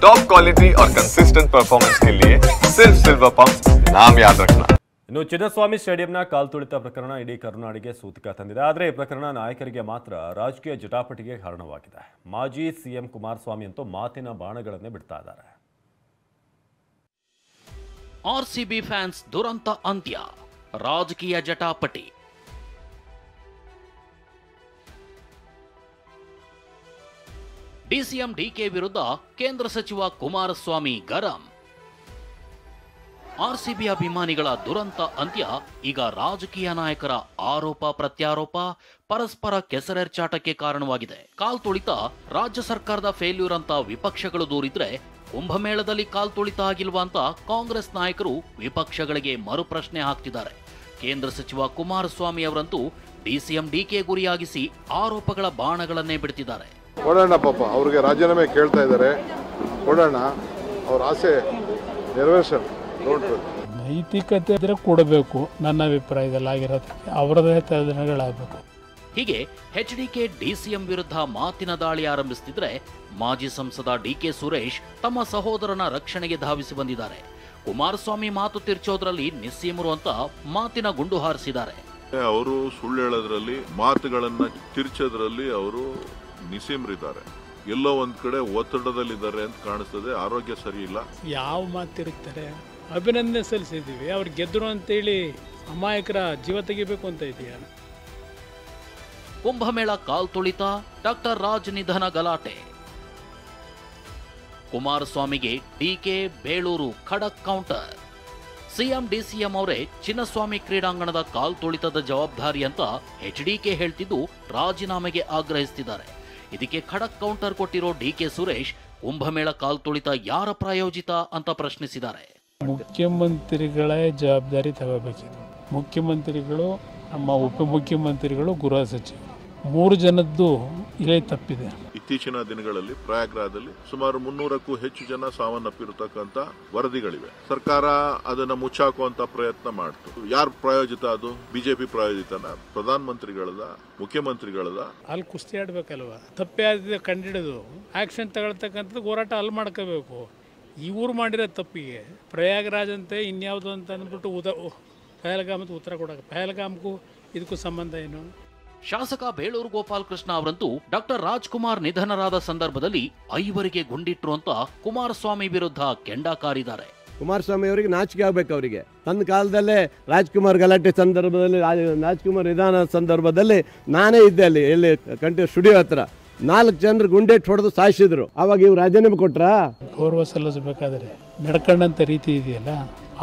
Top quality और consistent performance के लिए सिर्फ सिल्वर पंप नाम याद रखना। ಇನ್ನು ಚಿನ್ನಸ್ವಾಮಿ ಸ್ಟೇಡಿಯಂನ ಕಾಲ್ತುಳಿತ ಪ್ರಕರಣ ಇಡೀ ಕರುನಾಡಿಗೆ ಸೂತಕ ತಂದಿದೆ. ಆದರೆ ಈ ಪ್ರಕರಣ ನಾಯಕರಿಗೆ ಮಾತ್ರ ರಾಜಕೀಯ ಜಟಾಪಟಿಗೆ ಕಾರಣವಾಗಿದೆ. ಮಾಜಿ ಸಿಎಂ ಕುಮಾರಸ್ವಾಮಿ ಅಂತೂ ಮಾತಿನ ಬಾಣಗಳನ್ನೇ ಬಿಡ್ತಾ ಇದ್ದಾರೆ. ಆರ್ಸಿಬಿ ಫ್ಯಾನ್ಸ್ ದುರಂತ ಅಂತ್ಯ, ರಾಜಕೀಯ ಜಟಾಪಟಿ. ಡಿಸಿಎಂ ಡಿಕೆ ವಿರುದ್ಧ ಕೇಂದ್ರ ಸಚಿವ ಕುಮಾರಸ್ವಾಮಿ ಗರಂ. ಆರ್ಸಿಬಿ ಅಭಿಮಾನಿಗಳ ದುರಂತ ಅಂತ್ಯ ಈಗ ರಾಜಕೀಯ ನಾಯಕರ ಆರೋಪ ಪ್ರತ್ಯಾರೋಪ, ಪರಸ್ಪರ ಕೆಸರೆರ್ಚಾಟಕ್ಕೆ ಕಾರಣವಾಗಿದೆ. ಕಾಲ್ತುಳಿತ ರಾಜ್ಯ ಸರ್ಕಾರದ ಫೇಲ್ಯೂರ್ ಅಂತ ವಿಪಕ್ಷಗಳು ದೂರಿದ್ರೆ, ಕುಂಭಮೇಳದಲ್ಲಿ ಕಾಲ್ತುಳಿತ ಆಗಿಲ್ವಾ ಅಂತ ಕಾಂಗ್ರೆಸ್ ನಾಯಕರು ವಿಪಕ್ಷಗಳಿಗೆ ಮರುಪ್ರಶ್ನೆ ಹಾಕ್ತಿದ್ದಾರೆ. ಕೇಂದ್ರ ಸಚಿವ ಕುಮಾರಸ್ವಾಮಿ ಅವರಂತೂ ಡಿಸಿಎಂ ಡಿಕೆ ಗುರಿಯಾಗಿಸಿ ಆರೋಪಗಳ ಬಾಣಗಳನ್ನೇ ಬಿಡ್ತಿದ್ದಾರೆ. ಕೊಡೋಣ ಪಾಪ, ಅವ್ರಿಗೆ ರಾಜೀನಾಮೆ ಕೇಳ್ತಾ ಇದ್ದಾರೆ, ಕೊಡೋಣ, ಅವ್ರ ಆಸೆ ನೆರವೇರಿಸೋಣ. ನೈತಿಕತೆ ಇದ್ರೆ ಕೊಡಬೇಕು. ನನ್ನ ಅಭಿಪ್ರಾಯದಲ್ಲಿ ಆಗಿರೋದು ಅವರದೇ ದಿನಗಳಾಗಬೇಕು. ಹೀಗೆ ಎಚ್ಡಿಕೆ ಡಿಸಿಎಂ ವಿರುದ್ಧ ಮಾತಿನ ದಾಳಿ ಆರಂಭಿಸುತ್ತಿದ್ರೆ, ಮಾಜಿ ಸಂಸದ ಡಿಕೆ ಸುರೇಶ್ ತಮ್ಮ ಸಹೋದರನ ರಕ್ಷಣೆಗೆ ಧಾವಿಸಿ ಬಂದಿದ್ದಾರೆ. ಕುಮಾರಸ್ವಾಮಿ ಮಾತು ತಿರ್ಚೋದ್ರಲ್ಲಿ ನಿಸ್ಸೀಮರು ಅಂತ ಮಾತಿನ ಗುಂಡು ಹಾರಿಸಿದ್ದಾರೆ. ಅವರು ಸುಳ್ಳು ಹೇಳೋದ್ರಲ್ಲಿ, ಮಾತುಗಳನ್ನ ತಿರ್ಚೋದ್ರಲ್ಲಿ ಅವರು ನಿಸ್ಸೀಮರಿದ್ದಾರೆ. ಎಲ್ಲೋ ಒಂದ್ ಕಡೆ ಒತ್ತಡದಲ್ಲಿದ್ದಾರೆ ಅಂತ ಕಾಣಿಸ್ತದೆ. ಆರೋಗ್ಯ ಸರಿ ಇಲ್ಲ. ಯಾವ ಮಾತಿರುತ್ತಾರೆ? ಅಭಿನಂದನೆ ಸಲ್ಲಿಸಿದ್ದೀವಿ, ಅವ್ರು ಗೆದ್ರು ಅಂತೇಳಿ ಅಮಾಯಕರ ಜೀವ ತೆಗಿಬೇಕು ಅಂತ ಇದೆಯಾ? ಕುಂಭಮೇಳ ಕಾಲ್ತುಳಿತ, ಡಾಕ್ಟರ್ ರಾಜ್ ನಿಧನ ಗಲಾಟೆ. ಕುಮಾರಸ್ವಾಮಿಗೆ ಡಿಕೆ ಬೇಳೂರು ಖಡಕ್ ಕೌಂಟರ್. ಸಿಎಂ ಡಿಸಿಎಂ ಅವರೇ ಚಿನ್ನಸ್ವಾಮಿ ಕ್ರೀಡಾಂಗಣದ ಕಾಲ್ತುಳಿತದ ಜವಾಬ್ದಾರಿ ಅಂತ ಎಚ್ಡಿಕೆ ಹೇಳ್ತಿದ್ದು ರಾಜೀನಾಮೆಗೆ ಆಗ್ರಹಿಸುತ್ತಿದ್ದಾರೆ. ಇದಕ್ಕೆ ಖಡಕ್ ಕೌಂಟರ್ ಕೊಟ್ಟಿರೋ ಡಿಕೆ ಸುರೇಶ್, ಕುಂಭಮೇಳ ಕಾಲ್ತುಳಿತ ಯಾರ ಪ್ರಾಯೋಜಿತ ಅಂತ ಪ್ರಶ್ನಿಸಿದ್ದಾರೆ. ಮುಖ್ಯಮಂತ್ರಿಗಳೇ ಜವಾಬ್ದಾರಿ ತಗೋಬೇಕಿದೆ. ಮುಖ್ಯಮಂತ್ರಿಗಳು, ನಮ್ಮ ಉಪಮುಖ್ಯಮಂತ್ರಿಗಳು, ಗೃಹ ಸಚಿವರು, 3 ಜನದ್ದು ಇಲ್ಲೇ ತಪ್ಪಿದೆ. ಇತ್ತೀಚಿನ ದಿನಗಳಲ್ಲಿ ಪ್ರಯಾಗ್ರಾಜದಲ್ಲಿ ಸುಮಾರು 300ಕ್ಕೂ ಹೆಚ್ಚು ಜನ ಸಾವನ್ನಪ್ಪಿರತಕ್ಕಂತ ವರದಿಗಳಿವೆ. ಸರ್ಕಾರ ಅದನ್ನ ಮುಚ್ಚಾಕುವಂತ ಪ್ರಯತ್ನ ಮಾಡ್ತು. ಯಾರು ಪ್ರಾಯೋಜಿತ? ಅದು ಬಿಜೆಪಿ ಪ್ರಾಯೋಜಿತನ? ಪ್ರಧಾನ ಮಂತ್ರಿಗಳದ? ಮುಖ್ಯಮಂತ್ರಿಗಳದ? ಅಲ್ಲಿ ಕುಸ್ತಿ ಆಡ್ಬೇಕಲ್ವಾ? ತಪ್ಪೇ ಆದ ಕಂಡಿಡಿದು ಆಕ್ಷನ್ ತಗೊಳ್ತಕ್ಕಂಥದ್ದು ಹೋರಾಟ ಅಲ್ಲಿ ಮಾಡ್ಕೋಬೇಕು. ಇವ್ರು ಮಾಡಿರೋ ತಪ್ಪಿಗೆ ಪ್ರಯಾಗ್ರಾಜ್ ಅಂತೆ ಇನ್ಯಾವುದು ಅಂತ ಅಂದ್ಬಿಟ್ಟು ಪಹಲ್ಗಾಮಕ್ಕೆ ಉತ್ತರ ಕೊಡೋಕೆ, ಪಹಲ್ಗಾಮ್ಗೂ ಇದಕ್ಕೂ ಸಂಬಂಧ ಏನು? ಶಾಸಕ ಬೇಳೂರು ಗೋಪಾಲಕೃಷ್ಣ ಅವರಂತೂ ಡಾಕ್ಟರ್ ರಾಜ್ಕುಮಾರ್ ನಿಧನರಾದ ಸಂದರ್ಭದಲ್ಲಿ 5 ಗುಂಡಿಟ್ರು ಅಂತ ಕುಮಾರಸ್ವಾಮಿ ವಿರುದ್ಧ ಕೆಂಡ ಕಾರಿದ್ದಾರೆ. ಕುಮಾರಸ್ವಾಮಿ ಅವರಿಗೆ ನಾಚಿಕೆ ಆಗ್ಬೇಕು. ಅವರಿಗೆ ತನ್ನ ಕಾಲದಲ್ಲೇ ರಾಜ್ಕುಮಾರ್ ಗಲಾಟೆ ಸಂದರ್ಭದಲ್ಲಿ, ರಾಜ್ಕುಮಾರ್ ನಿಧಾನ ಸಂದರ್ಭದಲ್ಲಿ ನಾನೇ ಇದ್ದೆ ಅಲ್ಲಿ, ಎಲ್ಲಿ ಕಂಠ ಸ್ಟುಡಿಯೋ ಹತ್ರ 4 ಜನರು ಗುಂಡೆಟ್ಟು ಹೊಡೆದು ಸಾಯಿಸಿದ್ರು. ಅವಾಗ ಇವ್ರು ರಾಜೀನಾಮೆ ಕೊಟ್ರಾ? ಗೌರವ ಸಲ್ಲಿಸಬೇಕಾದ್ರೆ ನಡ್ಕೊಂಡಂಥ ರೀತಿ ಇದೆಯಲ್ಲ,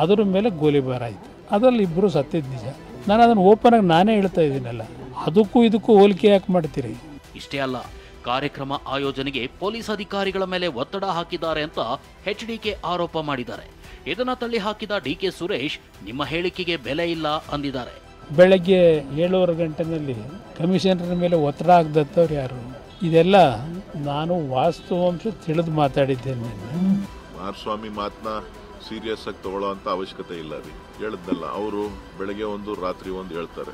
ಅದರ ಮೇಲೆ ಗೋಲಿಬಾರ ಆಯಿತು. ಅದರಲ್ಲಿ ಇಬ್ಬರು ಸತ್ತಿದ್ದು ನಿಜ. ನಾನು ಅದನ್ನು ಓಪನ್ ಆಗಿ ನಾನೇ ಹೇಳ್ತಾ ಇದ್ದೀನಲ್ಲ, ಅದಕ್ಕೂ ಇದಕ್ಕೂ ಹೋಲಿಕೆ ಯಾಕೆ ಮಾಡ್ತೀರಿ? ಇಷ್ಟೇ ಅಲ್ಲ, ಕಾರ್ಯಕ್ರಮ ಆಯೋಜನೆಗೆ ಪೊಲೀಸ್ ಅಧಿಕಾರಿಗಳ ಮೇಲೆ ಒತ್ತಡ ಹಾಕಿದ್ದಾರೆ ಅಂತ ಎಚ್ಡಿಕೆ ಆರೋಪ ಮಾಡಿದ್ದಾರೆ. ಇದನ್ನ ತಳ್ಳಿ ಹಾಕಿದ ಡಿಕೆ ಸುರೇಶ್, ನಿಮ್ಮ ಹೇಳಿಕೆಗೆ ಬೆಲೆ ಇಲ್ಲ ಅಂದಿದ್ದಾರೆ. ಬೆಳಗ್ಗೆ 7:30 ಗಂಟೆನಲ್ಲಿ ಕಮಿಷನರ್ ಮೇಲೆ ಒತ್ತಡ ಆಗದತ್ತವ್ರು ಯಾರು? ಇದೆಲ್ಲ ನಾನು ವಾಸ್ತವಾಂಶ ತಿಳಿದು ಮಾತಾಡಿದ್ದೇನೆ. ಕುಮಾರಸ್ವಾಮಿ ಮಾತನ್ನ ಸೀರಿಯಸ್ ಆಗಿ ತಗೊಳ್ಳೋ ಅಂತ ಅವಶ್ಯಕತೆ ಇಲ್ಲ ರೀ. ಹೇಳಿದ್ನಲ್ಲ, ಅವರು ಬೆಳಗ್ಗೆ ಒಂದು ರಾತ್ರಿ ಒಂದು ಹೇಳ್ತಾರೆ.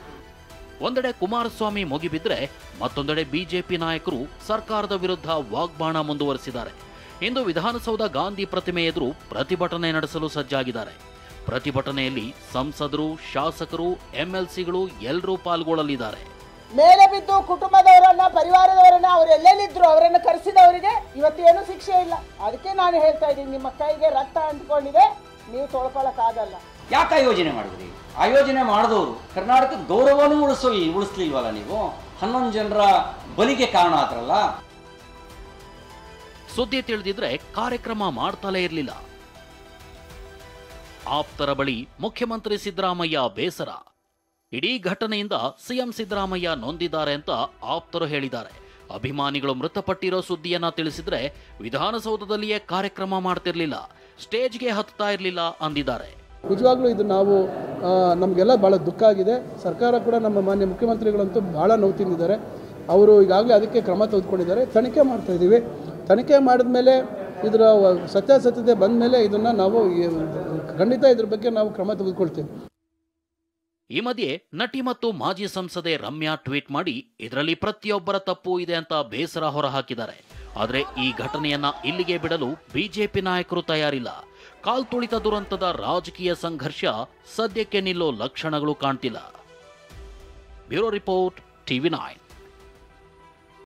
ಒಂದೆಡೆ ಕುಮಾರಸ್ವಾಮಿ ಮುಗಿಬಿದ್ರೆ, ಮತ್ತೊಂದೆಡೆ ಬಿಜೆಪಿ ನಾಯಕರು ಸರ್ಕಾರದ ವಿರುದ್ಧ ವಾಗ್ಬಾಣ ಮುಂದುವರೆಸಿದ್ದಾರೆ. ಇಂದು ವಿಧಾನಸೌಧ ಗಾಂಧಿ ಪ್ರತಿಮೆ ಎದುರು ಪ್ರತಿಭಟನೆ ನಡೆಸಲು ಸಜ್ಜಾಗಿದ್ದಾರೆ. ಪ್ರತಿಭಟನೆಯಲ್ಲಿ ಸಂಸದರು, ಶಾಸಕರು, ಎಂಎಲ್ಸಿಗಳು ಎಲ್ಲರೂ ಪಾಲ್ಗೊಳ್ಳಲಿದ್ದಾರೆ. ಮೇಲೆ ಬಿದ್ದು ಕುಟುಂಬದವರನ್ನ, ಪರಿವಾರದವರನ್ನ, ಅವ್ರು ಎಲ್ಲೆಲ್ಲಿದ್ರು ಅವರನ್ನು ಕರೆಸಿದವರಿಗೆ ಇವತ್ತೇನು ಶಿಕ್ಷೆ ಇಲ್ಲ. ಅದಕ್ಕೆ ನಾನು ಹೇಳ್ತಾ ಇದ್ದೀನಿ, ನಿಮ್ಮ ಕೈಗೆ ರಕ್ತ ಅಂಟ್ಕೊಂಡಿದೆ, ನೀವು ತೊಳ್ಕೊಳಕ್ಕಾಗಲ್ಲ. ಯಾಕೆ ಯೋಜನೆ ಮಾಡಿದ್ರಿ? ಆ ಯೋಜನೆ ಮಾಡಿದವರು ಕರ್ನಾಟಕದ ಗೌರವನೂ ಉಳಿಸ್ಲಿಲ್ವಲ್ಲ ನೀವು? 11 ಜನರ ಬಲಿಗೆ ಕಾರಣ ಆದ್ರಲ್ಲ. ಸುದ್ದಿ ತಿಳಿದಿದ್ರೆ ಕಾರ್ಯಕ್ರಮ ಮಾಡ್ತಲೇ ಇರಲಿಲ್ಲ. ಆಪ್ತರ ಬಳಿ ಮುಖ್ಯಮಂತ್ರಿ ಸಿದ್ದರಾಮಯ್ಯ ಬೇಸರ. ಇಡೀ ಘಟನೆಯಿಂದ ಸಿಎಂ ಸಿದ್ದರಾಮಯ್ಯ ನೊಂದಿದ್ದಾರೆ ಅಂತ ಆಪ್ತರು ಹೇಳಿದ್ದಾರೆ. ಅಭಿಮಾನಿಗಳು ಮೃತಪಟ್ಟಿರೋ ಸುದ್ದಿಯನ್ನ ತಿಳಿಸಿದ್ರೆ ವಿಧಾನಸೌಧದಲ್ಲಿಯೇ ಕಾರ್ಯಕ್ರಮ ಮಾಡ್ತಿರ್ಲಿಲ್ಲ, ಸ್ಟೇಜ್ಗೆ ಹತ್ತಾ ಇರಲಿಲ್ಲ ಅಂದಿದ್ದಾರೆ. ನಿಜವಾಗ್ಲೂ ಇದು ನಮಗೆಲ್ಲ ಭಾಳ ದುಃಖ ಆಗಿದೆ. ಸರ್ಕಾರ ಕೂಡ, ನಮ್ಮ ಮಾನ್ಯ ಮುಖ್ಯಮಂತ್ರಿಗಳಂತೂ ಭಾಳ ನೋವು ತಿಂದಿದ್ದಾರೆ. ಅವರು ಈಗಾಗಲೇ ಅದಕ್ಕೆ ಕ್ರಮ ತೆಗೆದುಕೊಂಡಿದ್ದಾರೆ. ತನಿಖೆ ಮಾಡ್ತಾ ಇದ್ದೀವಿ. ತನಿಖೆ ಮಾಡಿದ ಮೇಲೆ, ಇದರ ಸತ್ಯಾಸತ್ಯತೆ ಬಂದ ಮೇಲೆ ಇದನ್ನು ನಾವು ಖಂಡಿತ ಇದ್ರ ಬಗ್ಗೆ ನಾವು ಕ್ರಮ ತೆಗೆದುಕೊಳ್ತೀವಿ. ಈ ಮಧ್ಯೆ ನಟಿ ಮತ್ತು ಮಾಜಿ ಸಂಸದೆ ರಮ್ಯಾ ಟ್ವೀಟ್ ಮಾಡಿ ಇದರಲ್ಲಿ ಪ್ರತಿಯೊಬ್ಬರ ತಪ್ಪು ಇದೆ ಅಂತ ಬೇಸರ ಹೊರಹಾಕಿದ್ದಾರೆ. ಆದರೆ ಈ ಘಟನೆಯನ್ನ ಇಲ್ಲಿಗೆ ಬಿಡಲು ಬಿಜೆಪಿ ನಾಯಕರು ತಯಾರಿಲ್ಲ. ಕಾಲ್ತುಳಿತ ದುರಂತದ ರಾಜಕೀಯ ಸಂಘರ್ಷ ಸದ್ಯಕ್ಕೆ ನಿಲ್ಲೋ ಲಕ್ಷಣಗಳು ಕಾಣ್ತಿಲ್ಲ. Bureau report, TV9.